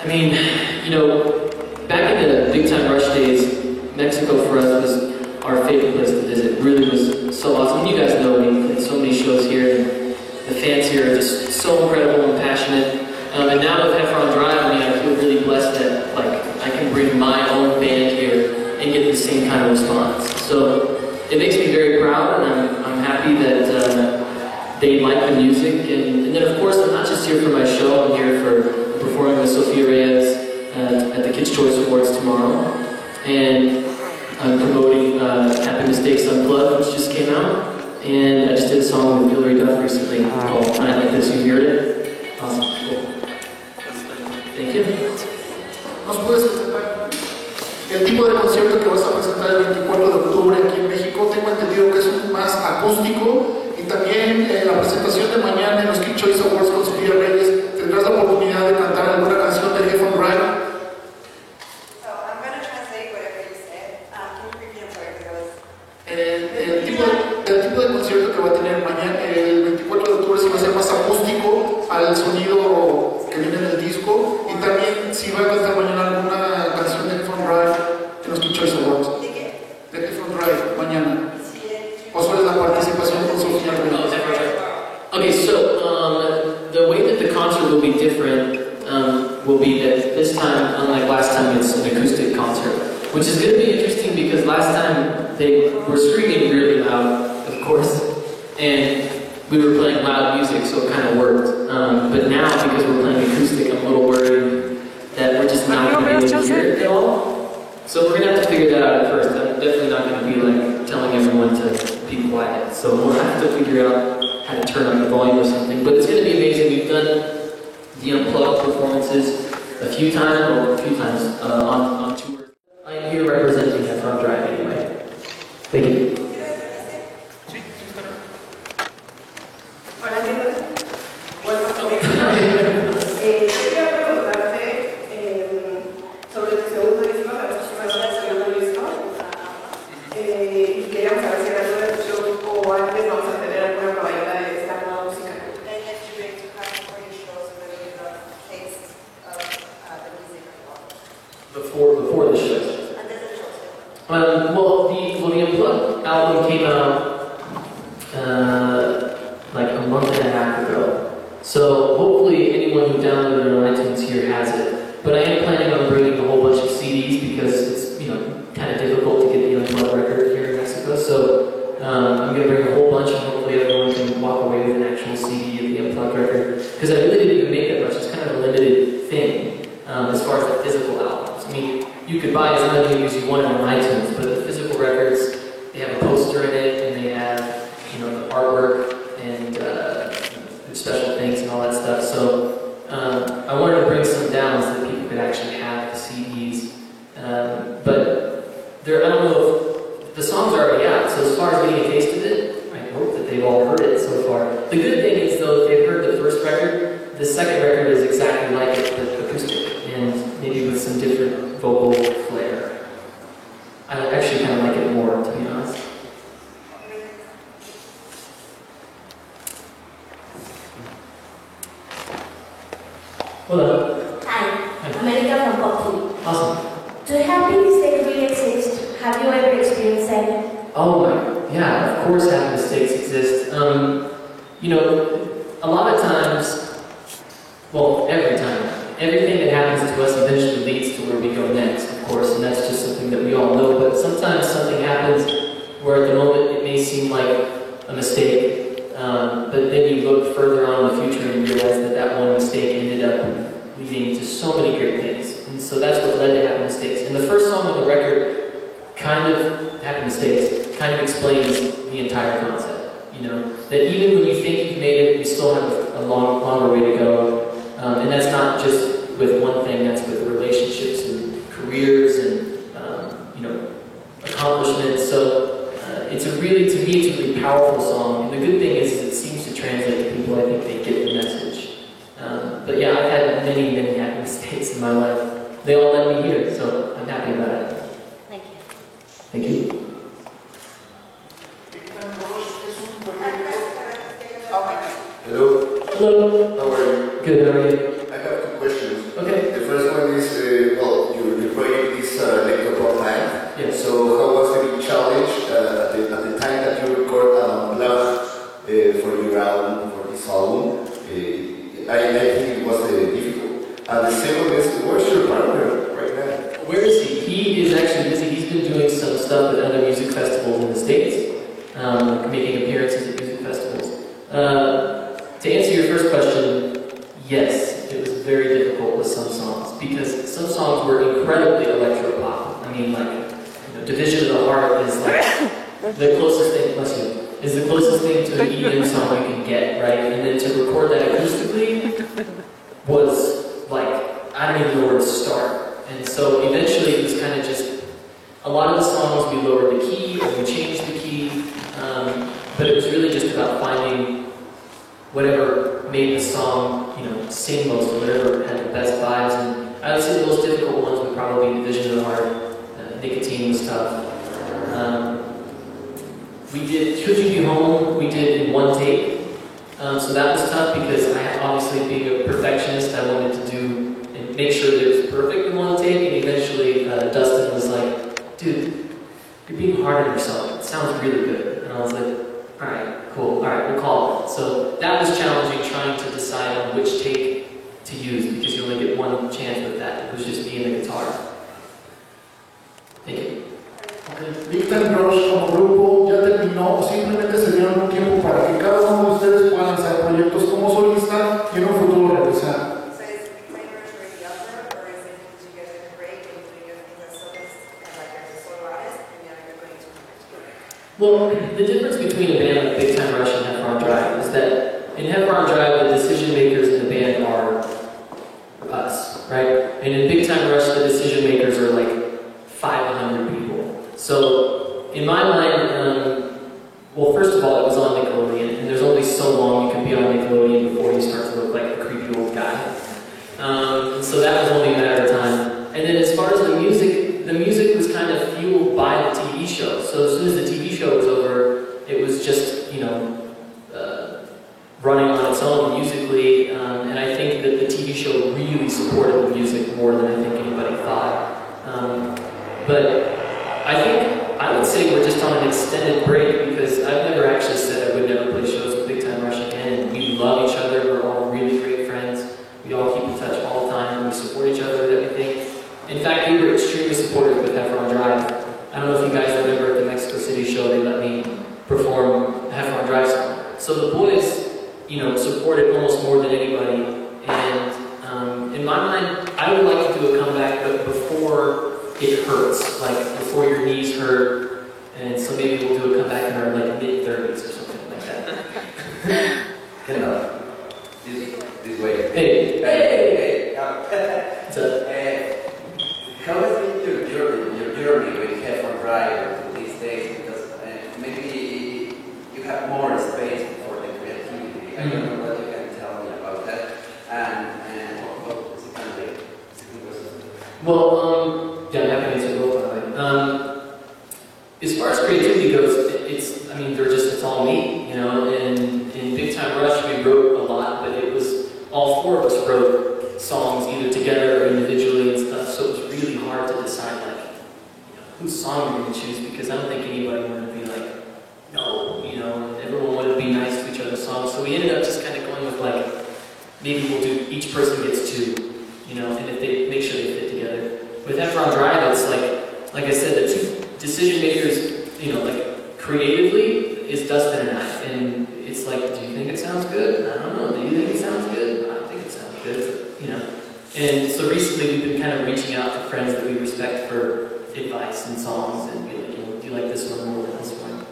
I mean, you know, back in the big time rush days, Mexico for us was our favorite place to visit. It really was so awesome. You guys know we played so many shows here, and the fans here are just so incredible and passionate. And now with Heffron Drive, I mean, I feel really blessed that like I can bring my own band here and get the same kind of response. So it makes me very proud, and I'm happy that they like the music. And then of course, I'm not just here for my show. I'm here for performing with Sofia Reyes at the Kids' Choice Awards tomorrow, and I'm promoting Happy Mistakes Unplugged, which just came out, and I just did a song with Hilary Duff recently called Night Like This. You heard it? Awesome. Cool. Thank you. ¿Nos puedes presentar el tipo de concierto que vas a presentar el 24 de octubre aquí en México? Tengo entendido que es un más acústico, y también la presentación de mañana en los Kids' Choice Awards con Sofía Reyes. ¿Tendrás la oportunidad de cantar alguna canción de Heffron Drive? El tipo de concierto que va a tener mañana, el 24 de octubre, si va a ser más acústico al sonido que viene en el disco, y también si va a cantar mañana alguna canción de Heffron Drive en los Kids' Choice Awards. ¿De qué? De Heffron Drive, mañana. ¿O solo es la participación con Sofía Reyes? Okay, so the way that the concert will be different will be that this time, unlike last time, it's an acoustic concert, which is going to be interesting because last time they were screaming really loud, of course, and we were playing loud music, so it kind of worked. But now, because we're playing acoustic, I'm a little worried that we're just not going to be able to hear it at all. So we're going to have to figure that out at first. I'm definitely not going to be like telling everyone to be quiet. So we'll have to figure out how to turn up the volume or something. But it's going to be amazing. We've done the Unplugged performances a few times on tour. I am here representing Heffron Drive anyway. Thank you. Before the show. Well, the Unplugged album came out like a month and a half ago. So hopefully anyone who downloaded it on iTunes here has it. But I am planning on bringing a whole bunch of CDs because it's, you know, kind of difficult to get the Unplugged record here in Mexico. So I'm going to bring a whole bunch, and hopefully everyone can walk away with an actual CD of the Unplugged record. Because I really didn't even make that much. It's kind of a limited thing as far as the physical albums. I mean, you could buy as many as you want on iTunes, but the physical records, they have a poster in it, and they have, you know, the artwork and special things and all that stuff. So I wanted to bring some down so that people could actually have the CDs. But I don't know if the songs are already out. So as far as getting a taste of it, I hope that they've all heard it so far. The good thing is, though, if they've heard the first record, the second record is exactly like it, but acoustic, and maybe with some different vocal flair. I actually kind of like it more, to be honest. Hello. Hi. America from Pop. Awesome. Do happy mistakes really exist? Have you ever experienced them? Oh my, yeah, of course happy mistakes exist. You know, a lot of times, well, every time, everything that happens to us eventually leads to where we go next, of course, and that's just something that we all know, but sometimes something happens where at the moment it may seem like a mistake, but then you look further on in the future and you realize that that one mistake ended up leading to so many great things. And so that's what led to Happy Mistakes. And the first song on the record, kind of, Happy Mistakes, kind of explains the entire concept. You know, that even when you think you've made it, you still have a longer way to go. And that's not just with one thing, that's with relationships and careers and, you know, accomplishments. So it's a really, to me, it's a really powerful song. And the good thing is it seems to translate to people. I think they get the message. But yeah, I've had many, many happy mistakes in my life. They all led me here, so I'm happy about it. Thank you. Thank you. Hello. Hello. How are you? Good, how are you? I have two questions. Okay. The first one The same with where's your partner right now? Where is he? He is actually busy. He's been doing some stuff at other music festivals in the States, making appearances at music festivals. To answer your first question, yes, it was very difficult with some songs because some songs were incredibly electro-pop. I mean, like, Division of the Heart is like the closest thing, to an EDM song you can get, right? And then to record that acoustically was like, I don't even know where to start. And so eventually it was kind of just, a lot of the songs we lowered the key or we changed the key, but it was really just about finding whatever made the song, sing most, or whatever had the best vibes. And I would say the most difficult ones would probably be Division of the Heart. Nicotine was tough. We did Could You Be Home, we did in one take. So that was tough because I, obviously being a perfectionist, I wanted to do and make sure that it was perfect in one take. And eventually Dustin was like, dude, you're being hard on yourself. It sounds really good. And I was like, alright, cool, alright, we'll call it. So that was challenging, trying to decide on which take to use because you only get one chance with that. It was just me and the guitar. Thank you. Big Time Rush como grupo ya terminó o simplemente se dieron un tiempo para que cada uno de ustedes pueda lanzar proyectos como solista y en un futuro regresar. So is Big Time Rush already out there, or is it did you guys take a break and doing your thing as solist and like as a solo artist, and now you're going to Well, the difference between a band like Big Time Rush and Heffron Drive is that in Heffron Drive, the decision makers in the band are us, right? And in Big Time Rush, the decision makers are like 500 people. So, in my mind, well, first of all, it was on Nickelodeon, and there's only so long you can be on Nickelodeon before you start to look like a creepy old guy. So that was only a matter of time. And then as far as the music was kind of fueled by the TV show. So as soon as the TV show was over, it was just, running on its own musically, and I think that the TV show really supported the music more than I think anybody thought. But I would say we're just on an extended break because I've never actually said I would never play shows with Big Time Rush again, and we love each other, we're all really great friends, we all keep in touch all the time, and we support each other with everything. In fact, we were extremely supportive with Heffron Drive. I don't know if you guys remember at the Mexico City show, they let me perform a Heffron Drive song. So the boys, supported almost more than anybody, and in my mind, I would like to do a comeback, but before it hurts, like before your knees hurt, and so maybe we'll do a comeback in our mid-30s or something like that. Get enough. This way. Hey. What's up? How has been your journey with Heffron Drive these days? Because maybe you have more space for the creativity. I don't know what you can tell me about that. And what is it kind of like? Well, yeah, I'm happy to answer both, by the way. As far as creativity goes, it's all me, and in Big Time Rush, we wrote a lot, but it was, all four of us wrote songs either together or individually and stuff, so it was really hard to decide, whose song we're going to choose, because I don't think anybody wanted to be like, no, and everyone wanted to be nice to each other's songs, so we ended up just kind of going with, maybe we'll do, each person gets two, and if they make sure they fit together. With Heffron Drive, it's like I said, the two decision makers, creatively, is Dustin and I. And it's like, do you think it sounds good? I don't know. Do you think it sounds good? I don't think it sounds good, And so recently we've been kind of reaching out to friends that we respect for advice and songs and be like, do you like this one more than this one?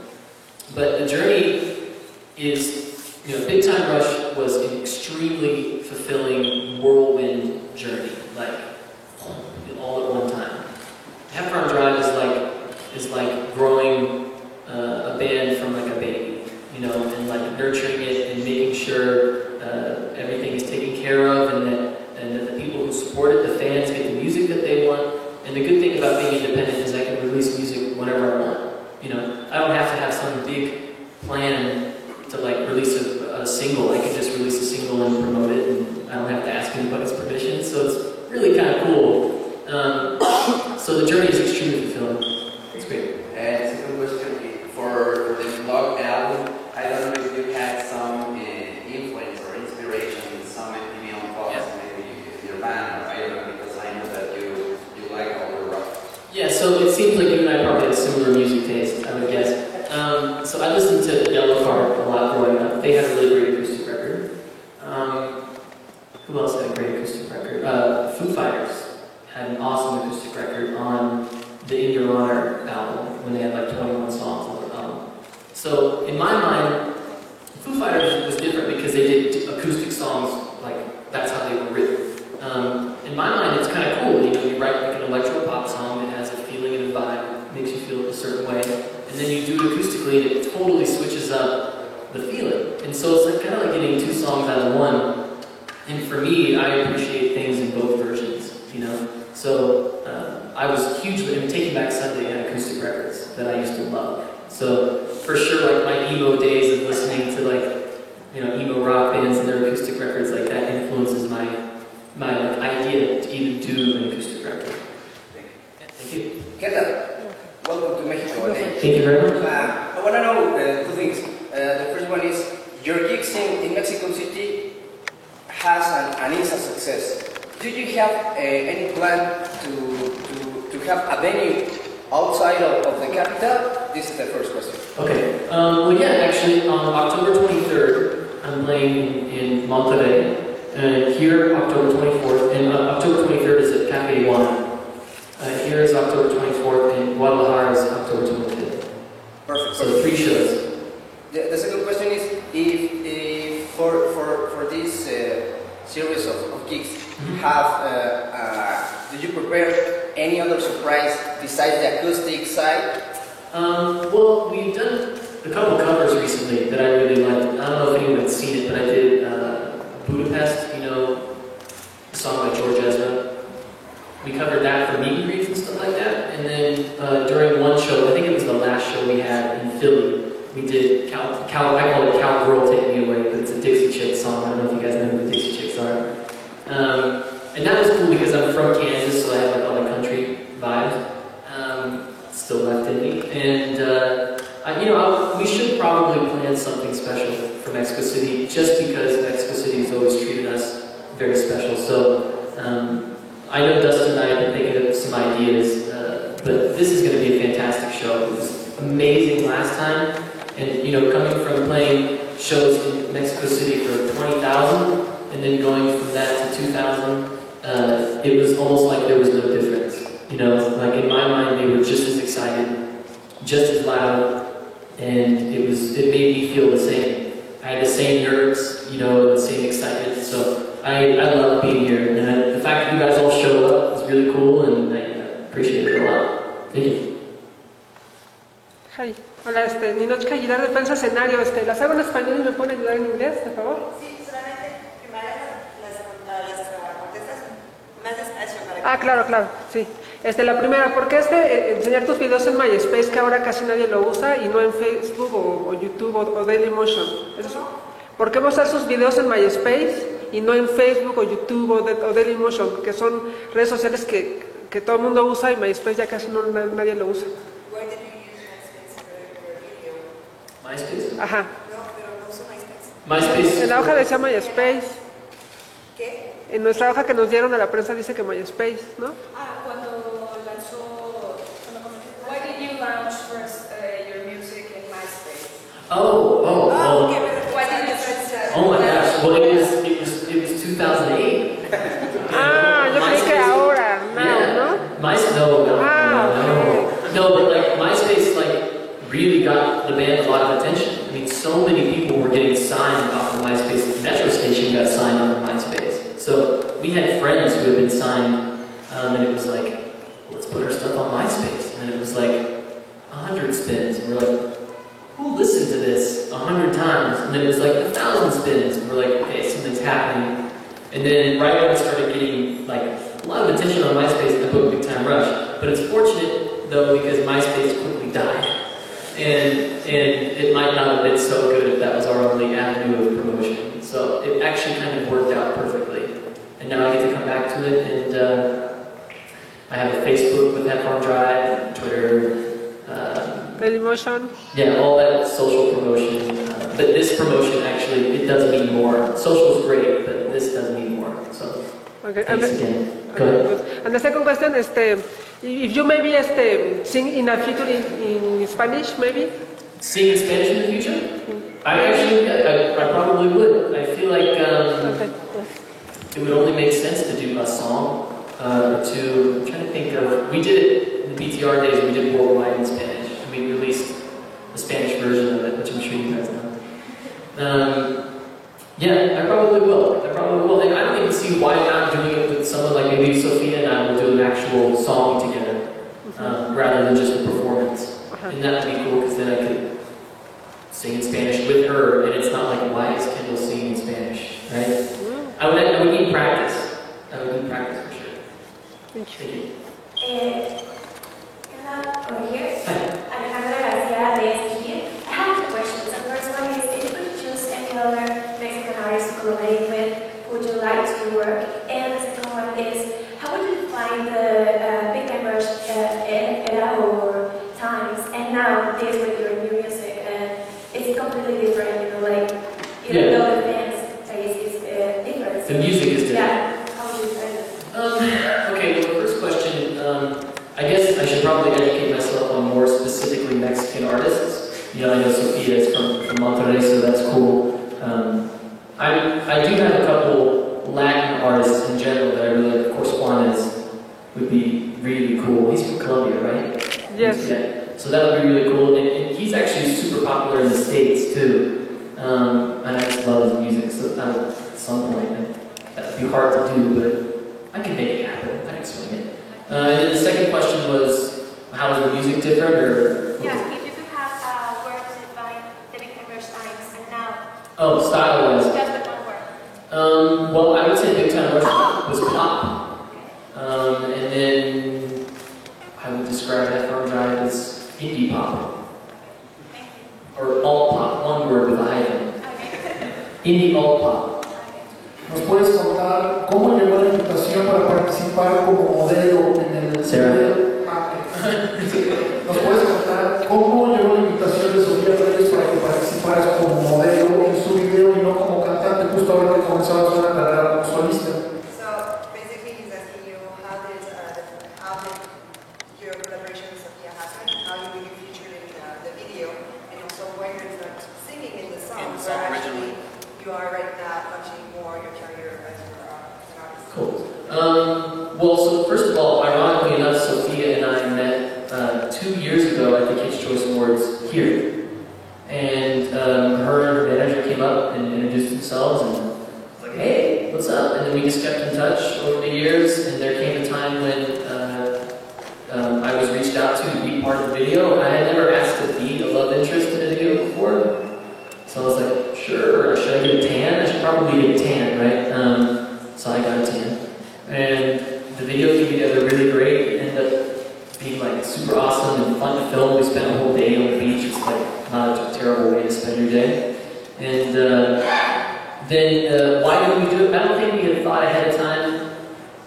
But the journey is, Big Time Rush was an extremely fulfilling whirlwind journey, all at one time. Heffron Drive is like growing a band from a baby, and nurturing it and making sure everything is taken care of, and that the people who support it, the fans, get the music that they want. And the good thing about being independent is I can release music whenever I want. I don't have to have some big plan to release a single. I can just release a single and promote it, and I don't have to ask anybody's permission. So it's really kind of cool. So the journey is extremely fulfilling. It's great. And second question, for the blog album, I don't know if you had some influence or inspiration in some MTV on Fox, maybe your band so it seems like you and I probably have similar music taste, I would guess. So I listened to Yellowcard a lot growing up. They had a really great acoustic record. Who else had a great acoustic record? Foo Fighters had an awesome acoustic record on the In Your Honor album when they had like 21 songs on the album. So in my mind, Foo Fighters was different because they did acoustic songs, like that's how they were written. In my mind, it's kind of cool. You know, you write like an electro pop song that has a feeling and a vibe, makes you feel a certain way, and then you do it acoustically, and it totally switches up the feeling. And so it's like kind of like getting two songs out of one. And for me, I appreciate things in both versions. You know, so I was hugely Taking Back Sunday had acoustic records that I used to love. So for sure, like my emo days of listening to like, you know, emo rock bands and their acoustic records, like that influences my like, idea to even do an acoustic record. Thank you. ¿Qué tal? Welcome to Mexico again. Thank you very much. I want to know two things. The first one is, your gigs in Mexico City has an instant success. Do you have any plan to have a venue outside of the capital? This is the first question. Okay. Well, yeah, actually, on October 23rd, I'm playing in Monterrey. Here, October 24th, and October 23rd is at Cafe One. Here is October 24th, and Guadalajara is October 25th. Perfect. So 3 shows. The second question is, if for this series of gigs, did you prepare any other surprise besides the acoustic side? Well, we've done a couple covers recently that I really liked. I don't know if anyone's seen it, but I did Budapest, you know, a song by George Ezra. We covered that for meet and greets and stuff like that. And then during one show, I think it was the last show we had in Philly, we did I call it Cowgirl Take Me Away, but it's a Dixie Chicks song. I don't know if you guys know who the Dixie Chicks are. And that was cool because I'm from Kansas, so I have like all the country vibes still left in me. And we should probably plan something special for Mexico City, just because Mexico City has always treated us very special. So I know Dustin and I have been thinking of some ideas, but this is going to be a fantastic show. It was amazing last time, and you know, coming from playing shows in Mexico City for 20,000 and then going from that to 2,000, it was almost like there was no difference. You know, like in my mind, they were just as excited, just as loud, and it made me feel the same. I had the same nerves, you know, the same excitement. So I love being here, and the fact that you guys all showed up is really cool, and I appreciate it a lot. Thank you. Hi. Hola, Ninochka Aguilar de Prensa Escenario. ¿Las hago en español y me pueden ayudar en inglés, por favor? Sí, solamente primero las contestas más despacio para que... Ah, claro, sí. La primera, ¿por qué enseñar tus videos en MySpace, que ahora casi nadie lo usa, y no en Facebook o YouTube o Dailymotion? ¿Es eso? ¿Por qué mostrar sus videos en MySpace y no en Facebook o YouTube o Dailymotion, que son redes sociales que todo el mundo usa y MySpace ya casi nadie lo usa? Why did you use MySpace for video? MySpace? Ajá. No, pero no uso MySpace. MySpace. En la hoja decía MySpace. ¿Qué? En nuestra hoja que nos dieron a la prensa dice que MySpace, ¿no? Cuando lanzó, why did you launch first your music in MySpace? Oh. Okay, but why did you search that? Oh my gosh. Well, it was 2008. Yo creí que ahora, ¿no? No, but like MySpace really got the band a lot of attention. I mean, so many people were getting signed off of MySpace. The Metro station got signed off of MySpace. So we had friends who had been signed, and it was like, let's put our stuff on MySpace. And it was like 100 spins. And we're like, who listened to this 100 times? And then it was like 1,000 spins. And we're like, okay, something's happening. And then right when it started getting like a lot of attention on MySpace, I put Big Time Rush. But it's fortunate though, because MySpace quickly died. And it might not have been so good if that was our only avenue of promotion. So it actually kind of worked out perfectly. And now I get to come back to it, and I have a Facebook with Headphone Drive, Twitter, Dailymotion. Yeah, all that social promotion. But this promotion actually, it does mean more. Social's great, but this does mean more. So Okay. thanks again. Go ahead. And the second question, If you maybe sing in a future in Spanish, maybe? Sing in Spanish in the future? I actually, I probably would. I feel like Okay. it would only make sense to do a song or two. I'm trying to think of, we did it in the BTR days, we did Worldwide in Spanish. And we released the Spanish version of it, which I'm sure you guys know. Yeah, I probably will. I probably will. And I don't even see why not doing it with someone like maybe Sophia and I will do an actual song together rather than just a performance. And that would be cool because then I could sing in Spanish with her, and it's not like, why is Kendall singing in Spanish, right? I would need practice. I would need practice for sure. Thank you. Over here. Alejandra Garcia de here. I have two questions. The first one is, if you could choose any other Mexican artist to collaborate with, would you like to work? And the second one is, how would you define the big members era or times and nowadays with your new music? It's completely different, you know, like, even though the fans say it's different. The music is different. Yeah. How would you define it? Okay, well, the first question, I guess I should probably educate myself on more specifically Mexican artists. You know, I know Sophia is from Monterrey, so that's cool. I do have a couple Latin artists in general that I really like. Of course, Juanes would be really cool. He's from Colombia, right? Yes. Yeah. So that would be really cool. And he's actually super popular in the States, too. And I just love his music, so at some point, that would be hard to do, but I can make it happen. I can swing it. And then the second question was, how is the music different, or? Yeah, if you could have words to define the big members times and now. Oh, style-wise. Just the one word. Well, I would say Big Time Rush was pop. And then I would describe F.R. Drive as indie pop. Or alt pop, one word with a hyphen. Indie alt pop. ¿Nos puedes contar cómo llegó la invitación para participar como modelo en el Sarah. ¿Nos puedes contar cómo llegó la invitación de Sofía Reyes para que participaras como modelo en su video y no como cantante, justo ahora que comenzabas una carrera como solista? So basically, he's asking you how did your collaboration with Sophia happen? How you really featured in the video, and also why you're not singing in the song, where actually you are right now launching more your career as an artist. Cool. Well, so first of all, ironically enough, Sophia and I met 2 years ago at the Kids' Choice Awards here. And her and her manager came up and introduced themselves and was like, hey, what's up? And then we just kept in touch over the years, and there came a time when I was reached out to be part of the video. I had never asked to be a love interest in a video before. So I was like, sure, should I get a tan? I should probably get a tan, right? So I got a tan. And the video came together really great. It ended up being like super awesome and fun to film. We spent a whole day on the beach. It's like not a terrible way to spend your day. And then why did we do it? I don't think we had thought ahead of time.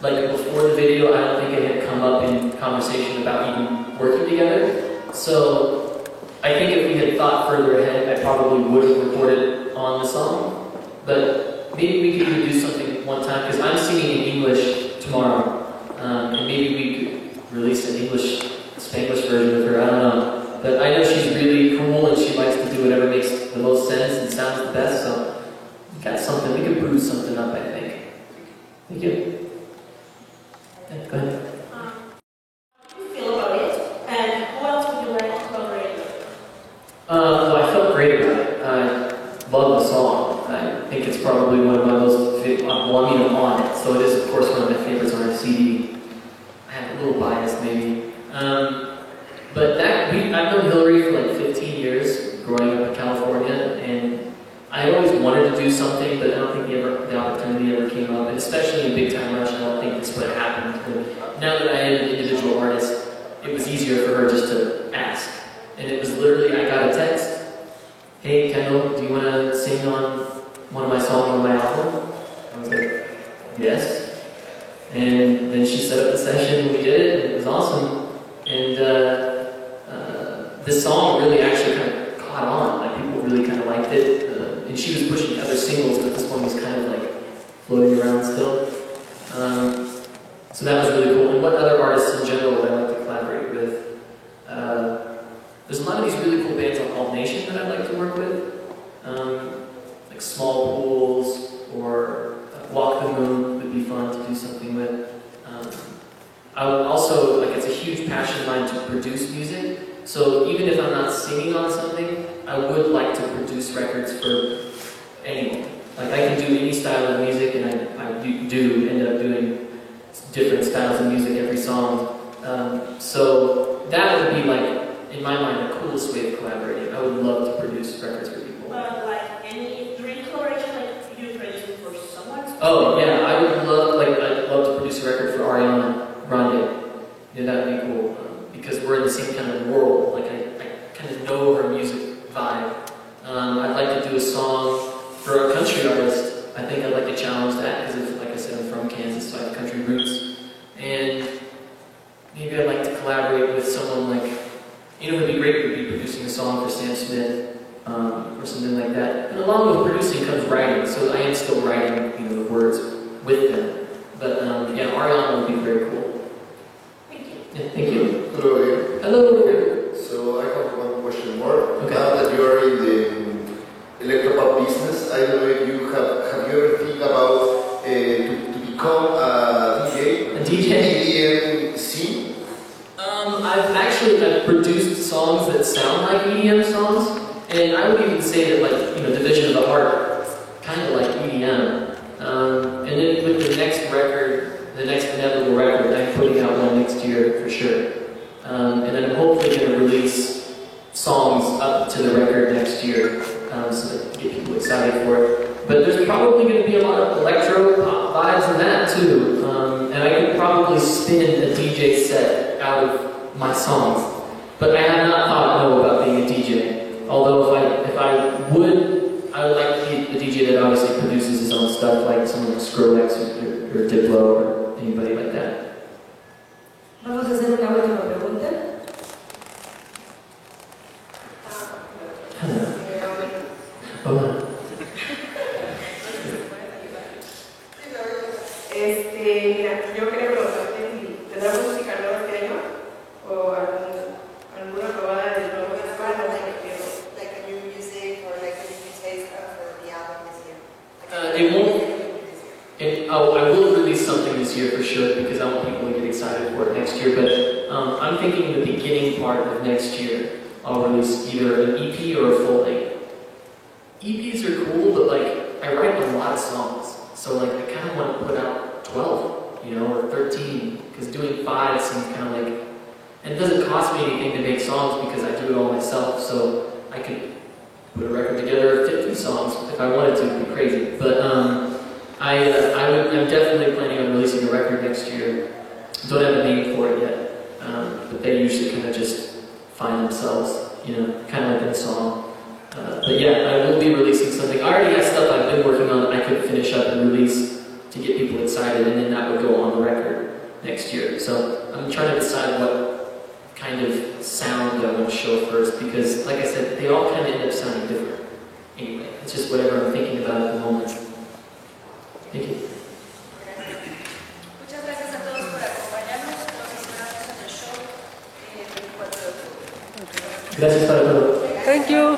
Like before the video, I don't think it had come up in conversation about even working together. So I think if we had thought further ahead, I probably would have recorded on the song. But maybe we could even do something one time, because I'm singing in English tomorrow. And maybe we could release an Spanglish version of her, I don't know. But I know she's really cool and she likes to do whatever makes the most sense and sounds the best, so we got something, we could bruise something up, I think. Thank you. Yeah, go ahead. How do you feel about it? And who else would you like to collaborate with? Well, I felt great about it. I love the song. I think it's probably one of my most favorite, well, I mean, I'm on it, so it is, of course, one of my favorites on our CD. I have a little bias, maybe. But I've known Hillary for like 15 years, growing up in California, and I always wanted to do something, but I don't think the opportunity ever came up, and especially in Big Time Rush, I don't think this would have happened. But now that I am an individual artist, it was easier for her just to ask. And it was literally, I got a text, hey Kendall, do you want to sing on one of my songs on my album? I was like, yes. And then she set up the session, and we did it, and it was awesome. And this song really actually kind of caught on. Like, people really kind of liked it. And she was pushing other singles, but this one was kind of like floating around still. So that was really cool. And what other artists in general would I like to collaborate with? There's a lot of these really cool bands on Alt Nation that I'd like to work with. Like Small Pools or Walk the Moon would be fun to do something with. I would also, like, it's a huge passion of mine to produce music. So even if I'm not singing on something, I would like to produce records for anyone. Like, I can do any style of music, and I do end up doing different styles of music every song. So that would be, like, in my mind, the coolest way of collaborating. I would love to produce records for people. But like any dream collaboration, like you producing for someone? Oh yeah, I would love, like, I'd love to produce a record for Ariana Grande. Yeah, that would be cool. Because we're in the same kind of world. Like, I kind of know her music vibe. I'd like to do a song for a country artist. I think I'd like to challenge that because, like I said, I'm from Kansas, so I have country roots. And maybe I'd like to collaborate with someone like, you know, it would be great to be producing a song for Sam Smith or something like that. And along with producing comes writing, so I am still writing, you know, the words with them. But yeah, Ariana would be very cool. Thank you. Yeah, thank you. Hello again. Hello. So I have one question more. Okay. Now that you are in the electropop business, I don't know if you have you ever think about to become a DJ? A DJ? EDM scene? I've produced songs that sound like EDM songs, and I would even say that, like, you know, Division of the Heart, kind of like EDM. And then with the next record, the next inevitable record, I'm putting out one next year for sure. And then I'm hopefully going to release songs up to the record next year, so that get people excited for it. But there's probably going to be a lot of electro pop vibes in that too, and I could probably spin a DJ set out of my songs. But I have not thought no about being a DJ. Although if I would like to be a DJ that obviously produces his own stuff, like someone like Skrillex or Diplo or anybody like that. Vamos a hacer una última pregunta. Hola. Mira, yo quería preguntarte si tendrá música nueva este año o alguna probada de nuevo like a new music or like a new taste for the album this year? It won't. I will release something this year for sure because I want people to get excited for it next year. But I'm thinking the beginning part of next year, I'll release either an EP or a full length. EPs are cool, but like I write a lot of songs, so like I kind of want to put out 12, you know, or 13, because doing 5 seems kind of like, and it doesn't cost me anything to make songs because I do it all myself. So I could put a record together of 50 songs if I wanted to. It'd be crazy, but I'm definitely planning on releasing a record next year. Don't have a name for it yet, but they usually kind of just find themselves, you know, kind of like in a song. But yeah, I will be releasing something. I already have stuff I've been working on that I could finish up and release to get people excited, and then that would go on the record next year. So I'm trying to decide what kind of sound I want to show first, because like I said, they all kind of end up sounding different. Anyway, it's just whatever I'm thinking about at the moment. Thank you. Muchas gracias a todos por acompañarnos. Los esperamos en el show el 4 de octubre. Gracias para todo. Thank you.